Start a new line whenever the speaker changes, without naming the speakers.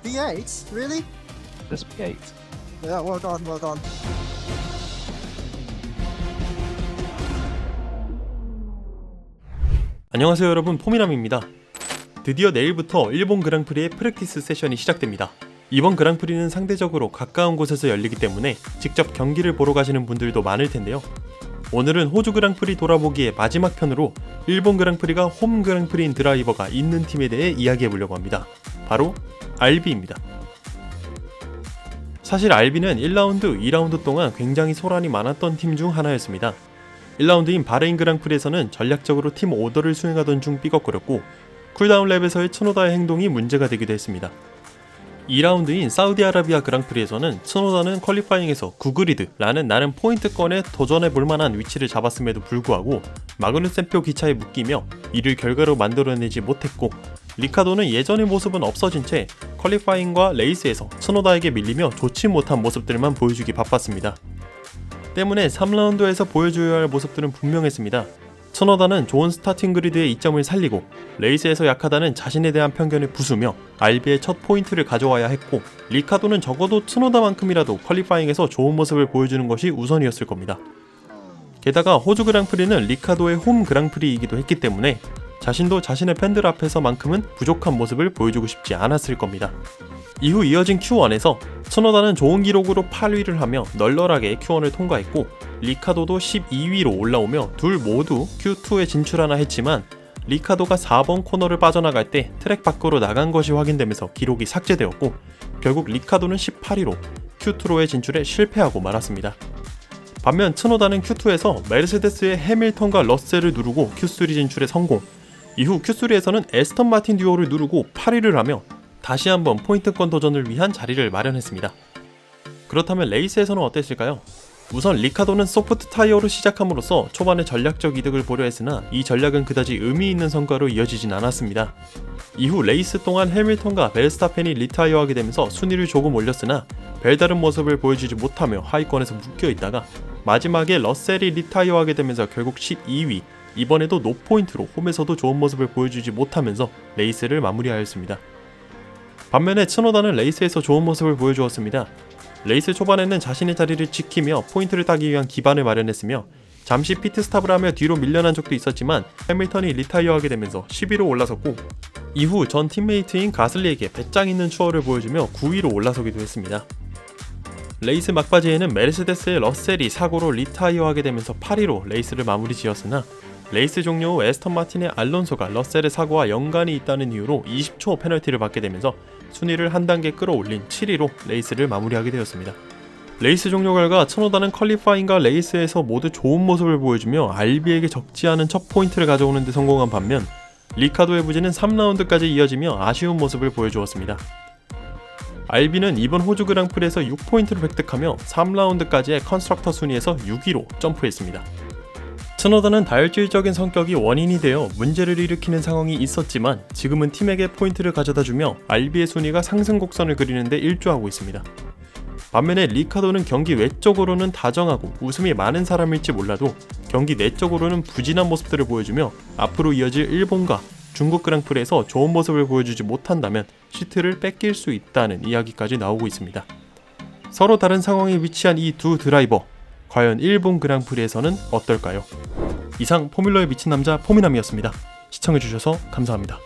V8? Really?
This V8.
Yeah, well done, well done.
안녕하세요 여러분, 포미남입니다. 드디어 내일부터 일본 그랑프리의 프랙티스 세션이 시작됩니다. 이번 그랑프리는 상대적으로 가까운 곳에서 열리기 때문에 직접 경기를 보러 가시는 분들도 많을 텐데요. 오늘은 호주 그랑프리 돌아보기의 마지막 편으로 일본 그랑프리가 홈 그랑프리인 드라이버가 있는 팀에 대해 이야기해보려고 합니다. 바로 RB입니다. 사실 RB는 1라운드, 2라운드 동안 굉장히 소란이 많았던 팀 중 하나였습니다. 1라운드인 바레인 그랑프리에서는 전략적으로 팀 오더를 수행하던 중 삐걱거렸고 쿨다운 랩에서의 츠노다의 행동이 문제가 되기도 했습니다. 2라운드인 사우디아라비아 그랑프리에서는 츠노다는 퀄리파잉에서 구그리드라는 나름 포인트권에 도전해볼 만한 위치를 잡았음에도 불구하고 마그누센표 기차에 묶이며 이를 결과로 만들어내지 못했고 리카도는 예전의 모습은 없어진 채 퀄리파잉과 레이스에서 츠노다에게 밀리며 좋지 못한 모습들만 보여주기 바빴습니다. 때문에 3라운드에서 보여줘야 할 모습들은 분명했습니다. 츠노다는 좋은 스타팅 그리드의 이점을 살리고 레이스에서 약하다는 자신에 대한 편견을 부수며 RB의 첫 포인트를 가져와야 했고 리카도는 적어도 츠노다만큼이라도 퀄리파잉에서 좋은 모습을 보여주는 것이 우선이었을 겁니다. 게다가 호주 그랑프리는 리카도의 홈 그랑프리이기도 했기 때문에 자신도 자신의 팬들 앞에서만큼은 부족한 모습을 보여주고 싶지 않았을 겁니다. 이후 이어진 Q1에서 츠노다는 좋은 기록으로 8위를 하며 널널하게 Q1을 통과했고 리카도도 12위로 올라오며 둘 모두 Q2에 진출하나 했지만 리카도가 4번 코너를 빠져나갈 때 트랙 밖으로 나간 것이 확인되면서 기록이 삭제되었고 결국 리카도는 18위로 Q2로의 진출에 실패하고 말았습니다. 반면 츠노다는 Q2에서 메르세데스의 해밀턴과 러셀을 누르고 Q3 진출에 성공. 이후 Q3에서는 에스턴 마틴 듀오를 누르고 8위를 하며 다시 한번 포인트권 도전을 위한 자리를 마련했습니다. 그렇다면 레이스에서는 어땠을까요? 우선 리카도는 소프트 타이어로 시작함으로써 초반에 전략적 이득을 보려 했으나 이 전략은 그다지 의미 있는 성과로 이어지진 않았습니다. 이후 레이스 동안 해밀턴과 베르스타펜이 리타이어하게 되면서 순위를 조금 올렸으나 별다른 모습을 보여주지 못하며 하위권에서 묶여있다가 마지막에 러셀이 리타이어하게 되면서 결국 12위, 이번에도 노포인트로 홈에서도 좋은 모습을 보여주지 못하면서 레이스를 마무리하였습니다. 반면에 츠노다는 레이스에서 좋은 모습을 보여주었습니다. 레이스 초반에는 자신의 자리를 지키며 포인트를 따기 위한 기반을 마련했으며 잠시 피트스탑을 하며 뒤로 밀려난 적도 있었지만 해밀턴이 리타이어하게 되면서 10위로 올라섰고 이후 전 팀메이트인 가슬리에게 배짱 있는 추월을 보여주며 9위로 올라서기도 했습니다. 레이스 막바지에는 메르세데스의 러셀이 사고로 리타이어하게 되면서 8위로 레이스를 마무리 지었으나 레이스 종료 후 에스턴 마틴의 알론소가 러셀의 사고와 연관이 있다는 이유로 20초 페널티를 받게 되면서 순위를 한 단계 끌어올린 7위로 레이스를 마무리하게 되었습니다. 레이스 종료 결과 츠노다는 퀄리파잉과 레이스에서 모두 좋은 모습을 보여주며 RB에게 적지 않은 첫 포인트를 가져오는 데 성공한 반면 리카도의 부진은 3라운드까지 이어지며 아쉬운 모습을 보여주었습니다. RB는 이번 호주 그랑프리에서 6포인트를 획득하며 3라운드까지의 컨스트럭터 순위에서 6위로 점프했습니다. 츠노다는 다혈질적인 성격이 원인이 되어 문제를 일으키는 상황이 있었지만 지금은 팀에게 포인트를 가져다주며 RB의 순위가 상승 곡선을 그리는데 일조하고 있습니다. 반면에 리카도는 경기 외적으로는 다정하고 웃음이 많은 사람일지 몰라도 경기 내적으로는 부진한 모습들을 보여주며 앞으로 이어질 일본과 중국 그랑프리에서 좋은 모습을 보여주지 못한다면 시트를 뺏길 수 있다는 이야기까지 나오고 있습니다. 서로 다른 상황에 위치한 이 두 드라이버, 과연 일본 그랑프리에서는 어떨까요? 이상 포뮬러에 미친 남자 포미남이었습니다. 시청해주셔서 감사합니다.